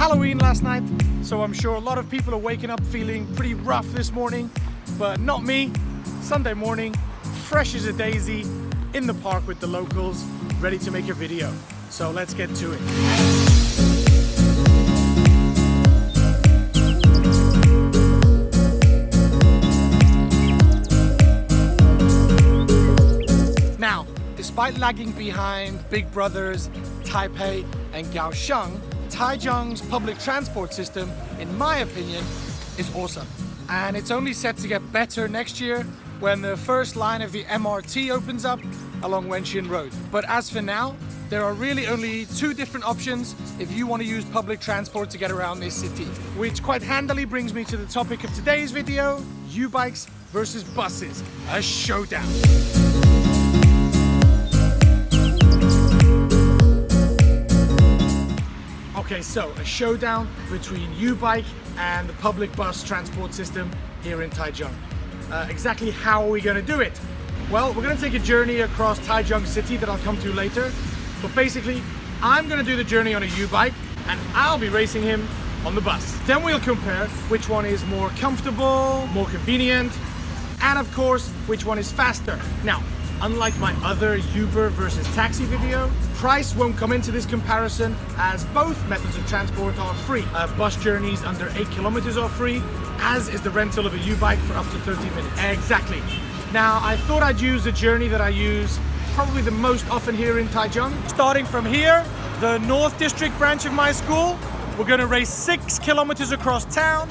Halloween last night, so I'm sure a lot of people are waking up feeling pretty rough this morning, but not me. Sunday morning, fresh as a daisy, in the park with the locals, ready to make a video. So let's get to it. Now, despite lagging behind big brothers Taipei and Kaohsiung, Taichung's public transport system, in my opinion, is awesome. And it's only set to get better next year when the first line of the MRT opens up along Wenshin Road. But as for now, there are really only two different options if you want to use public transport to get around this city. Which quite handily brings me to the topic of today's video, U-bikes versus buses, a showdown. Okay, so a showdown between U-bike and the public bus transport system here in Taichung. Exactly how are we going to do it? Well, we're going to take a journey across Taichung City that I'll come to later. But basically, I'm going to do the journey on a U-bike and I'll be racing him on the bus. Then we'll compare which one is more comfortable, more convenient, and of course, which one is faster. Now, unlike my other Uber versus taxi video, price won't come into this comparison as both methods of transport are free. Bus journeys under 8 kilometers are free, as is the rental of a U-bike for up to 30 minutes. Exactly. Now, I thought I'd use the journey that I use probably the most often here in Taichung. Starting from here, the North District branch of my school, we're gonna race 6 kilometers across town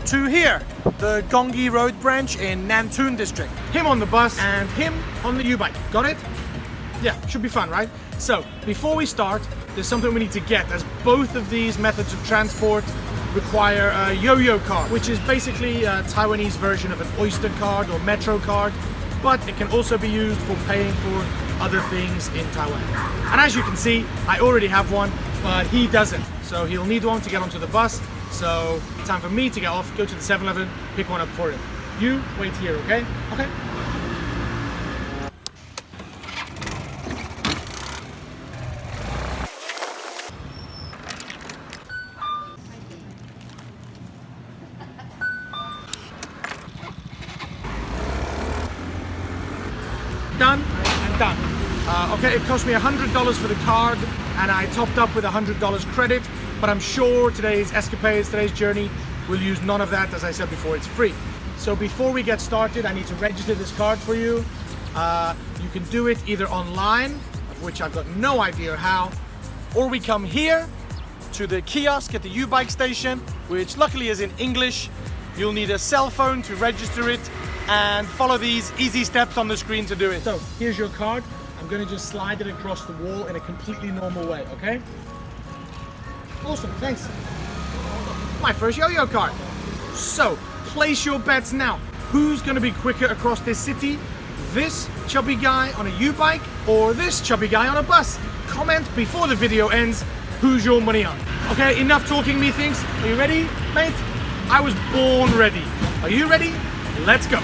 to here, the Gongyi Road branch in Nantun District. Him on the bus and him on the U-bike. Got it? Yeah, should be fun, right? So, before we start, there's something we need to get, as both of these methods of transport require a yo-yo card, which is basically a Taiwanese version of an Oyster card or Metro card, but it can also be used for paying for other things in Taiwan. And as you can see, I already have one, but he doesn't. So he'll need one to get onto the bus. So time for me to get off, go to the 7-Eleven, pick one up for him. You wait here, okay? Okay. Done and done. Okay, it cost me $100 for the card and I topped up with $100 credit, but I'm sure today's escapades, today's journey will use none of that. As I said before, it's free. So before we get started, I need to register this card for you. You can do it either online, of which I've got no idea how, or we come here to the kiosk at the U-bike station, which luckily is in English. You'll need a cell phone to register it and follow these easy steps on the screen to do it. So here's your card. I'm going to just slide it across the wall in a completely normal way, okay? Awesome, thanks. My first yo-yo card. So place your bets now. Who's going to be quicker across this city? This chubby guy on a U-bike or this chubby guy on a bus? Comment before the video ends who's your money on. Okay, enough talking methinks. Are you ready, mate? I was born ready. Are you ready? Let's go.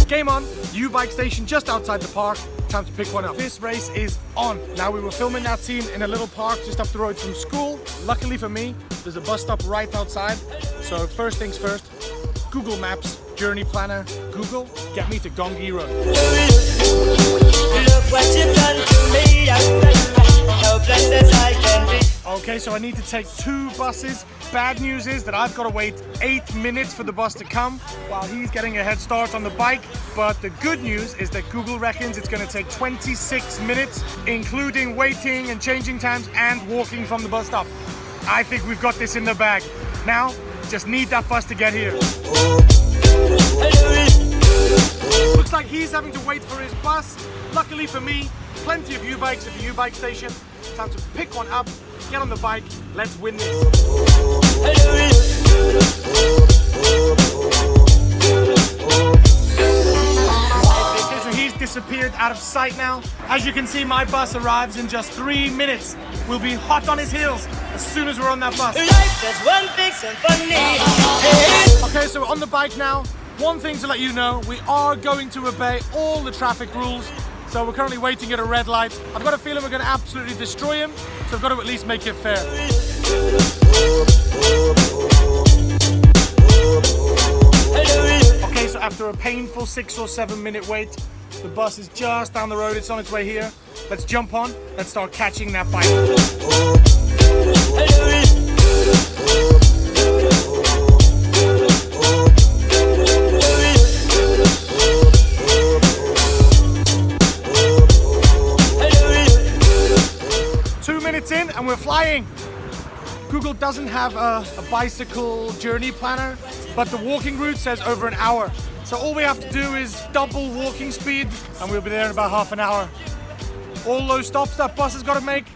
Game on. U-bike station just outside the park. Time to pick one up. This race is on. Now, we were filming that scene in a little park just up the road from school. Luckily for me, there's a bus stop right outside. So first things first, Google Maps, Journey Planner, Google, get me to Gongyi Road. Look what you've done to me. Helpless as I can be. Okay, so I need to take 2 buses. Bad news is that I've got to wait 8 minutes for the bus to come while he's getting a head start on the bike. But the good news is that Google reckons it's going to take 26 minutes, including waiting and changing times and walking from the bus stop. I think we've got this in the bag. Now, just need that bus to get here. Looks like he's having to wait for his bus. Luckily for me, plenty of U-bikes at the U-bike station. Time to pick one up, get on the bike, let's win this. Okay, so he's disappeared out of sight now. As you can see, my bus arrives in just 3 minutes. We'll be hot on his heels as soon as we're on that bus. Okay, so we're on the bike now. One thing to let you know, we are going to obey all the traffic rules. So we're currently waiting at a red light. I've got a feeling we're going to absolutely destroy him, so I've got to at least make it fair. Okay, so after a painful 6 or 7 minute wait, the bus is just down the road. It's on its way here. Let's jump on. Let's start catching that bike. 2 minutes in and we're flying. Google doesn't have a bicycle journey planner, but the walking route says over an hour. So all we have to do is double walking speed and we'll be there in about half an hour. All those stops that bus has got to make,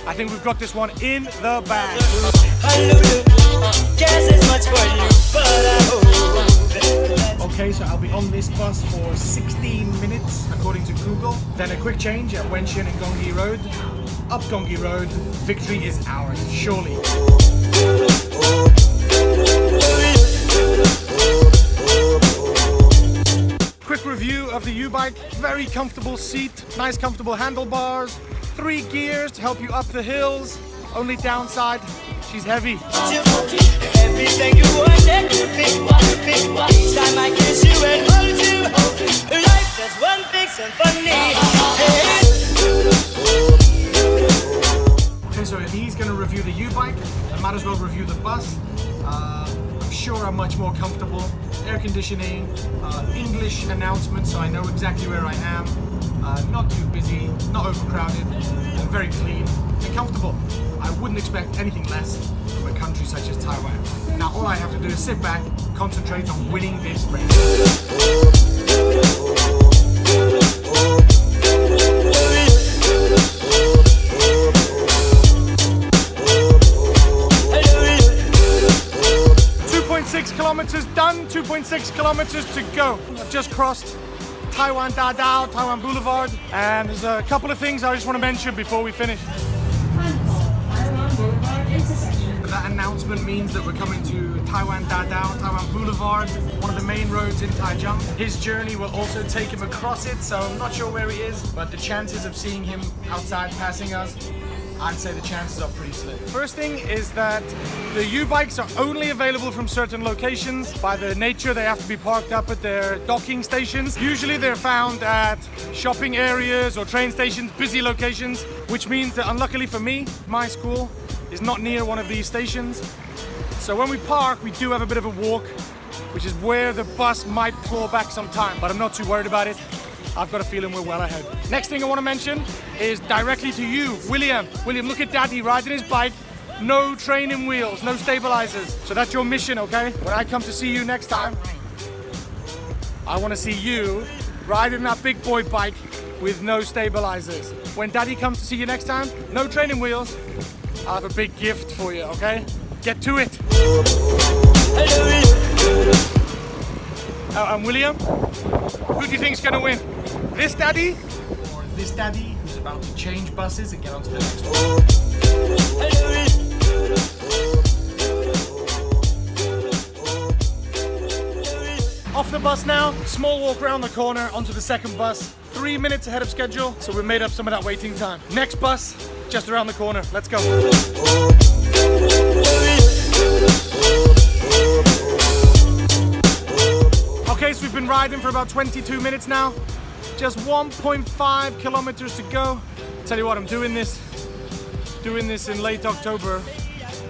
I think we've got this one in the bag. Okay, so I'll be on this bus for 16 minutes according to Google. Then a quick change at Wenshin and Gongyi Road. Up Gongyi Road, victory is ours, surely. Quick review of the UBike. Very comfortable seat, nice comfortable handlebars, 3 gears to help you up the hills. Only downside, she's heavy. Everything you wanted, each time I kiss you and hold you. Life is one big symphony. Okay, so if he's going to review the UBike, I might as well review the bus. I'm sure I'm much more comfortable. Air conditioning, English announcements, so I know exactly where I am. Not too busy, not overcrowded, and very clean and comfortable. I wouldn't expect anything less from a country such as Taiwan. Now all I have to do is sit back, concentrate on winning this race. Kilometers done, 2.6 kilometers to go. I've just crossed Taiwan Dadao, Taiwan Boulevard, and there's a couple of things I just want to mention before we finish. That announcement means that we're coming to Taiwan Dadao, Taiwan Boulevard, one of the main roads in Taichung. His journey will also take him across it, so I'm not sure where he is, but the chances of seeing him outside passing us, I'd say the chances are pretty slim. First thing is that the U-bikes are only available from certain locations. By their nature, they have to be parked up at their docking stations. Usually they're found at shopping areas or train stations, busy locations, which means that unluckily for me, my school is not near one of these stations. So when we park, we do have a bit of a walk, which is where the bus might claw back some time, but I'm not too worried about it. I've got a feeling we're well ahead. Next thing I want to mention is directly to you, William. William, look at Daddy riding his bike. No training wheels, no stabilizers. So that's your mission, okay? When I come to see you next time, I want to see you riding that big boy bike with no stabilizers. When Daddy comes to see you next time, no training wheels, I have a big gift for you, okay? Get to it. And William, who do you think is going to win? This Daddy or this Daddy who's about to change buses and get onto the next one? Off the bus now, small walk around the corner onto the second bus. 3 minutes ahead of schedule, so we made up some of that waiting time. Next bus, just around the corner. Let's go. Okay, so we've been riding for about 22 minutes now. Just 1.5 kilometers to go. Tell you what, I'm doing this in late October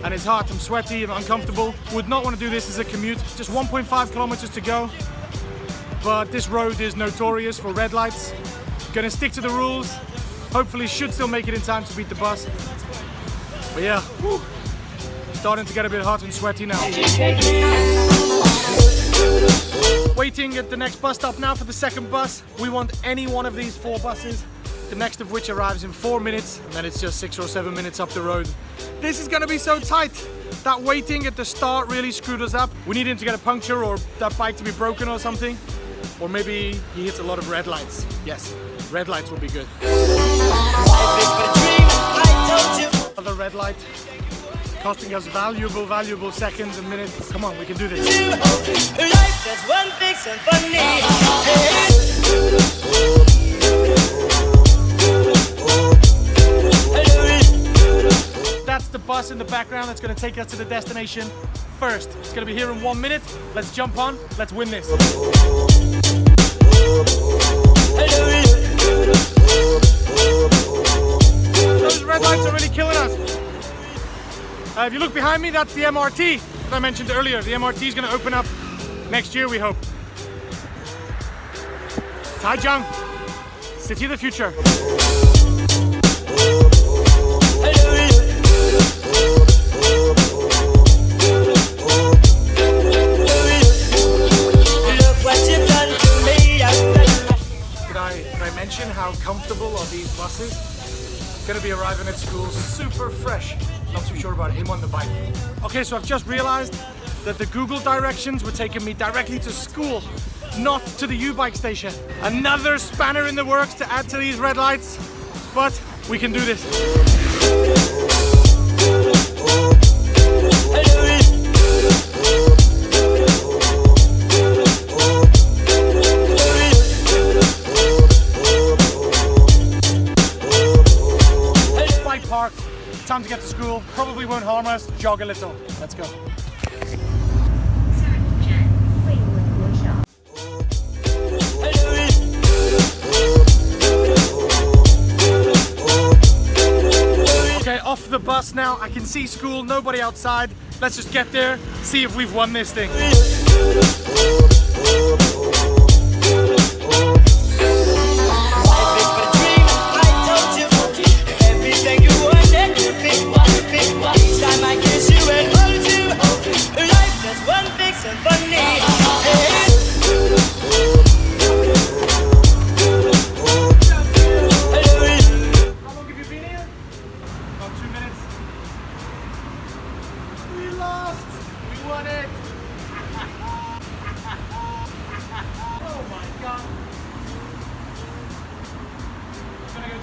and it's hot, I'm sweaty, I'm uncomfortable. Would not want to do this as a commute. Just 1.5 kilometers to go. But this road is notorious for red lights. Gonna stick to the rules. Hopefully should still make it in time to beat the bus. But yeah, whew, starting to get a bit hot and sweaty now. Waiting at the next bus stop now for the second bus. We want any one of these 4 buses, the next of which arrives in 4 minutes, and then it's just 6 or 7 minutes up the road. This is gonna be so tight. That waiting at the start really screwed us up. We need him to get a puncture or that bike to be broken or something. Or maybe he hits a lot of red lights. Yes, red lights will be good. Another red light, costing us valuable seconds and minutes. Come on, we can do this. Life is one big symphony. bus in the background that's going to take us to the destination first. It's going to be here in 1 minute. Let's jump on. Let's win this. Those red lights are really killing us. If you look behind me, that's the MRT that I mentioned earlier. The MRT is going to open up next year, we hope. Taichung, city of the future. Did I mention how comfortable are these buses? Gonna be arriving at school super fresh. Not too sure about him on the bike. Okay, so I've just realized that the Google directions were taking me directly to school, not to the UBike station. Another spanner in the works to add to these red lights, but we can do this. Bike parked, time to get to school. Probably won't harm us, jog a little. Let's go. Okay, off the bus now. I can see school, nobody outside. Let's just get there, see if we've won this thing.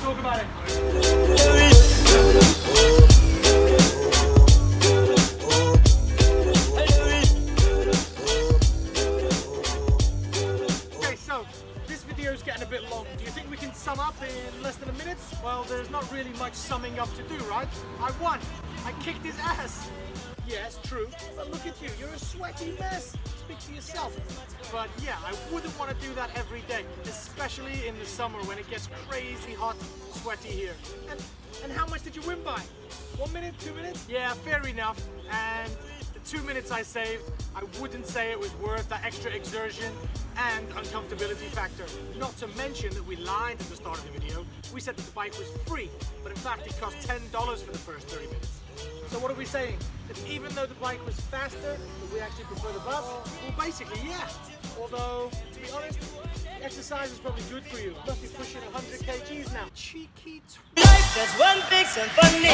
Talk about it. Okay, so this video is getting a bit long. Do you think we can sum up in less than a minute? Well, there's not really much summing up to do, right? I won. I kicked his ass. Yes, true. But look at you. You're a sweaty mess. Speak for yourself. But yeah, I wouldn't want to do that every day, especially in the summer when it gets crazy hot, sweaty here. And how much did you win by? 1 minute, 2 minutes? Yeah, fair enough. And the 2 minutes I saved, I wouldn't say it was worth that extra exertion and uncomfortability factor. Not to mention that we lied at the start of the video. We said that the bike was free, but in fact it cost $10 for the first 30 minutes. So what are we saying? That even though the bike was faster, that we actually prefer the bus? Well, basically, yeah. Although, to be honest, exercise is probably good for you. Must be pushing 100 kgs now. Cheeky Life, that's one big symphony.